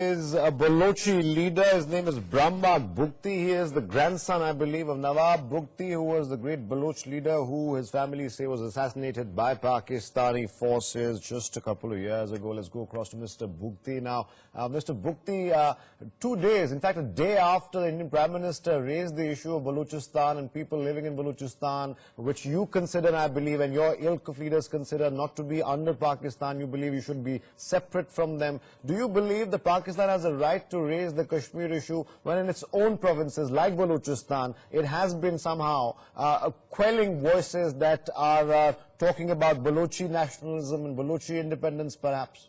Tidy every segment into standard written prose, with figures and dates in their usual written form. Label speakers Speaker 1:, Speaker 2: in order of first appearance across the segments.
Speaker 1: is a Balochi leader. His name is Brahmbagh Bugti. He is the grandson, I believe, of Nawab Bugti, who was the great Baloch leader who his family say was assassinated by Pakistani forces just a couple of years ago. Let's go across to Mr. Bugti now. Mr. Bugti, 2 days, in fact a day after the Indian Prime Minister raised the issue of Balochistan and people living in Balochistan, which you consider, I believe, and your ilk of leaders consider not to be under Pakistan, you believe you should be separate from them. Do you believe that Pakistan has a right to raise the Kashmir issue when in its own provinces like Balochistan it has been somehow quelling voices that are talking about Balochi nationalism and Balochi independence perhaps?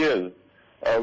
Speaker 2: years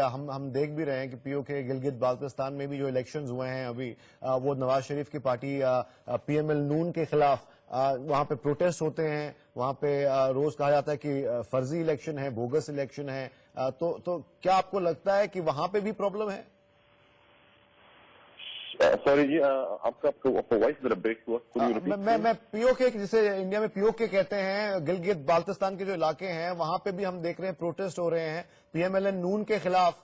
Speaker 1: ہم دیکھ بھی رہے ہیں کہ پی او کے گلگت بالتستان میں بھی جو الیکشنز ہوئے ہیں ابھی، وہ نواز شریف کی پارٹی پی ایم ایل نون کے خلاف وہاں پہ پروٹیسٹ ہوتے ہیں، وہاں پہ روز کہا جاتا ہے کہ فرضی الیکشن ہے، بوگس الیکشن ہے، تو کیا آپ کو لگتا ہے کہ وہاں پہ بھی پرابلم ہے؟
Speaker 2: سوری جی، آپ کا وائس ذرا بریک ہوا.
Speaker 1: میں پی او کے، جسے انڈیا میں پی او کے کہتے ہیں، گلگت بالتستان کے جو علاقے ہیں وہاں پہ بھی ہم دیکھ رہے ہیں پروٹیسٹ ہو رہے ہیں پی ایم ایل این نون کے خلاف،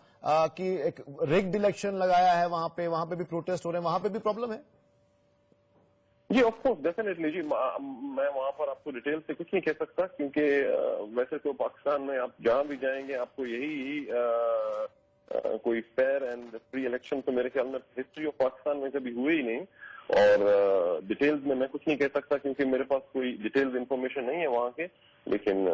Speaker 1: کہ ایک ریگڈ الیکشن لگایا ہے وہاں پہ بھی پروٹیسٹ ہو رہے ہیں، وہاں پہ بھی پرابلم ہے؟
Speaker 2: جی آف کورس ڈیفینیٹلی جی، میں وہاں پر آپ کو ڈیٹیل سے کچھ نہیں کہہ سکتا، کیونکہ ویسے تو پاکستان میں آپ جہاں بھی جائیں گے آپ کو یہی کوئی فیئر اینڈ فری الیکشن تو میرے خیال میں ہسٹری آف پاکستان میں کبھی ہوئے ہی نہیں، اور ڈیٹیلز میں کچھ نہیں کہہ سکتا کیونکہ میرے پاس کوئی ڈیٹیلز انفارمیشن نہیں ہے وہاں کے. لیکن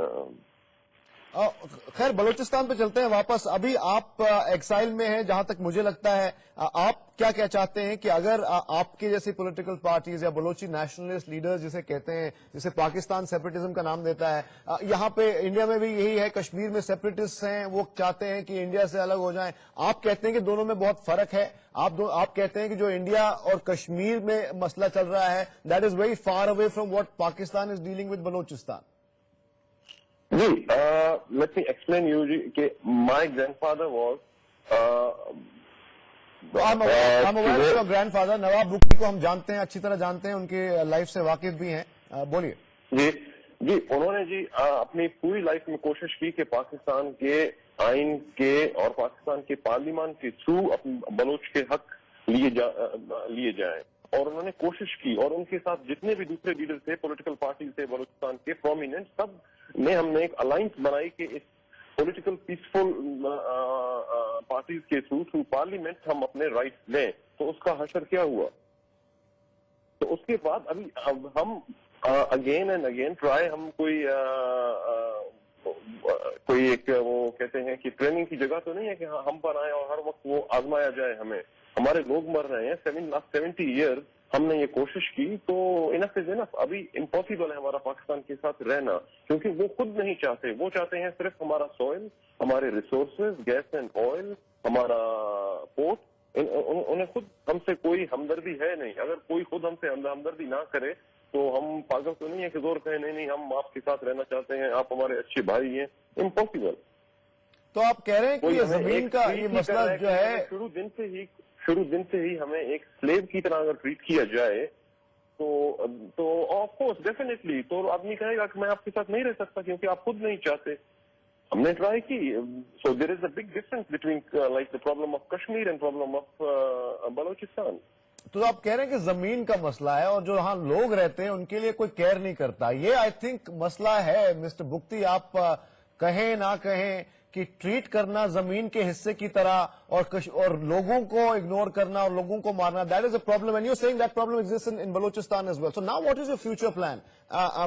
Speaker 1: خیر بلوچستان پہ چلتے ہیں واپس. ابھی آپ ایکسائل میں ہیں جہاں تک مجھے لگتا ہے، آپ کیا چاہتے ہیں کہ اگر آپ کے جیسی پولیٹیکل پارٹیز یا بلوچی نیشنلسٹ لیڈرز جسے کہتے ہیں، جسے پاکستان سیپریٹزم کا نام دیتا ہے، یہاں پہ انڈیا میں بھی یہی ہے، کشمیر میں سیپریٹسٹ ہیں، وہ چاہتے ہیں کہ انڈیا سے الگ ہو جائیں، آپ کہتے ہیں کہ دونوں میں بہت فرق ہے، آپ کہتے ہیں کہ جو انڈیا اور کشمیر میں مسئلہ چل رہا ہے that is very far away from what Pakistan is dealing with Balochistan.
Speaker 2: جی لیٹ می ایکسپلین یو جی کہ my grandfather was
Speaker 1: grandfather Nawab Bugti کو ہم جانتے ہیں، اچھی طرح جانتے ہیں، ان کی لائف سے واقف بھی ہیں، بولیے.
Speaker 2: جی انہوں نے جی اپنی پوری لائف میں کوشش کی کہ پاکستان کے آئین کے اور پاکستان کے پارلیمان کے تھرو بلوچ کے حق لیے جائیں، اور انہوں نے کوشش کی، اور ان کے ساتھ جتنے بھی دوسرے لیڈر تھے، پولیٹیکل پارٹیز تھے بلوچستان کے پرومیننٹ، سب نے ہم نے ایک الائنس بنائی کہ اس پولیٹیکل پیسفل پارٹیز کے تھرو پارلیمنٹ ہم اپنے رائٹس لیں. تو اس کا حشر کیا ہوا؟ تو اس کے بعد ابھی ہم اگین اینڈ اگین ٹرائی، ہم کوئی ایک وہ کہتے ہیں کہ ٹریننگ کی جگہ تو نہیں ہے کہ ہم پر آئیں اور ہر وقت وہ آزمایا جائے ہمیں. ہمارے لوگ مر رہے ہیں 70 ایئر، ہم نے یہ کوشش کی، تو انف از انف. ابھی امپاسبل ہے ہمارا پاکستان کے ساتھ رہنا، کیونکہ وہ خود نہیں چاہتے، وہ چاہتے ہیں صرف ہمارا سوئل، ہمارے ریسورسز، گیس اینڈ آئل، ہمارا پورٹ. انہیں خود ہم سے کوئی ہمدردی ہے نہیں. اگر کوئی خود ہم سے ہمدردی نہ کرے تو ہم پاگل تو نہیں ہے کہ زور کہیں نہیں ہم آپ کے ساتھ رہنا چاہتے ہیں، آپ ہمارے اچھے بھائی ہیں. امپاسبل.
Speaker 1: تو آپ کہہ رہے ہیں کہ یہ زمین کا یہ مسئلہ جو ہے
Speaker 2: شروع دن سے ہی ہمیں ایک سلیو کی طرح اگر ٹریٹ کیا جائے تو آف کورس ڈیفینیٹلی تو آدمی کہے گا کہ میں آپ کے ساتھ نہیں رہ سکتا کیونکہ آپ خود نہیں چاہتے. ہم نے ٹرائی کی. So there is a big difference between like the problem of Kashmir and problem of Balochistan.
Speaker 1: تو آپ کہہ رہے ہیں کہ زمین کا مسئلہ ہے اور جو وہاں لوگ رہتے ہیں ان کے لیے کوئی کیئر نہیں کرتا. یہ آئی تھنک مسئلہ ہے مسٹر بگٹی، آپ کہیں نہ کہیں کہ ٹریٹ کرنا زمین کے حصے کی طرح اور لوگوں کو اگنور کرنا اور لوگوں کو مارنا، that is a problem and you seeing that problem exists in Balochistan as well. So now what is your future plan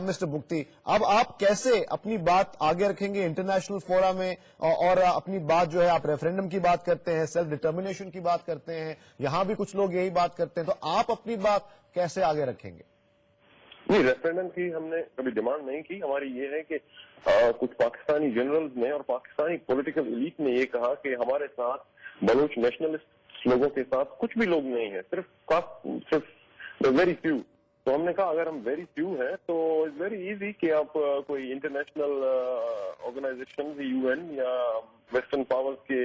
Speaker 1: mister Bugti? اب آپ کیسے اپنی بات آگے رکھیں گے انٹرنیشنل فورا میں، اور اپنی بات جو ہے آپ ریفرینڈم کی بات کرتے ہیں، سیلف ڈٹرمنیشن کی بات کرتے ہیں، یہاں بھی کچھ لوگ یہی بات کرتے ہیں، تو آپ اپنی بات کیسے آگے رکھیں گے؟
Speaker 2: نہیں، ریفرینڈم کی ہم نے کبھی ڈیمانڈ نہیں کی. ہماری یہ ہے کہ کچھ پاکستانی جنرلز نے اور پاکستانی پولیٹیکل ایلیٹ نے یہ کہا کہ ہمارے ساتھ بلوچ نیشنلسٹ لوگوں کے ساتھ کچھ بھی لوگ نہیں ہیں، صرف ویری فیو. تو ہم نے کہا اگر ہم ویری فیو ہیں تو اٹس ویری ایزی کہ آپ کوئی انٹرنیشنل آرگنائزیشن یو این یا ویسٹرن پاورز کے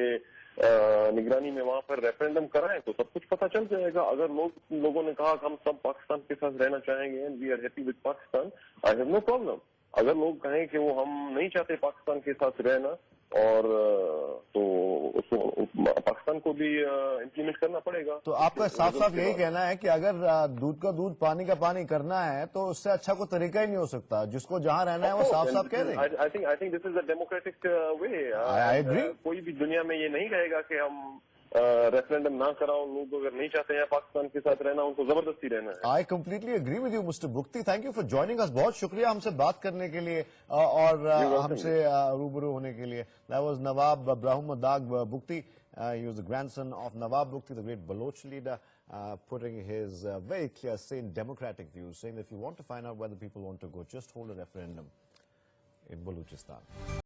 Speaker 2: نگرانی میں وہاں پر ریفرینڈم کرائیں تو سب کچھ پتہ چل جائے گا. اگر لوگوں نے کہا کہ ہم سب پاکستان کے ساتھ رہنا چاہیں گے and we are happy with Pakistan, I have no problem. اگر لوگ کہیں کہ وہ ہم نہیں چاہتے پاکستان کے ساتھ رہنا، اور تو پاکستان کو بھی امپلیمنٹ کرنا پڑے گا.
Speaker 1: تو آپ کا صاف صاف یہی کہنا ہے کہ اگر دودھ کا دودھ پانی کا پانی کرنا ہے تو اس سے اچھا کوئی طریقہ ہی نہیں ہو سکتا. جس کو جہاں رہنا ہے وہ صاف صاف کہہ دیں.
Speaker 2: I think this is a democratic way. کوئی بھی دنیا میں یہ نہیں کہے گا کہ ہم ریفرینڈم نہ کراؤ. لوگ اگر نہیں چاہتے ہیں پاکستان کے ساتھ رہنا، ان کو زبردستی رہنا ہے.
Speaker 1: I completely agree with you mister Bugti. Thank you for joining us. بہت شکریہ ہم سے بات کرنے کے لیے اور ہم سے روبرو ہونے کے لیے. دیٹ واز نواب ابراہیم داغ Bugti. He was the grandson of Nawab Bugti, the great Baloch leader, putting his very clear, sane, democratic views, saying that if you want to find out whether people want to go, just hold a referendum. in Balochistan.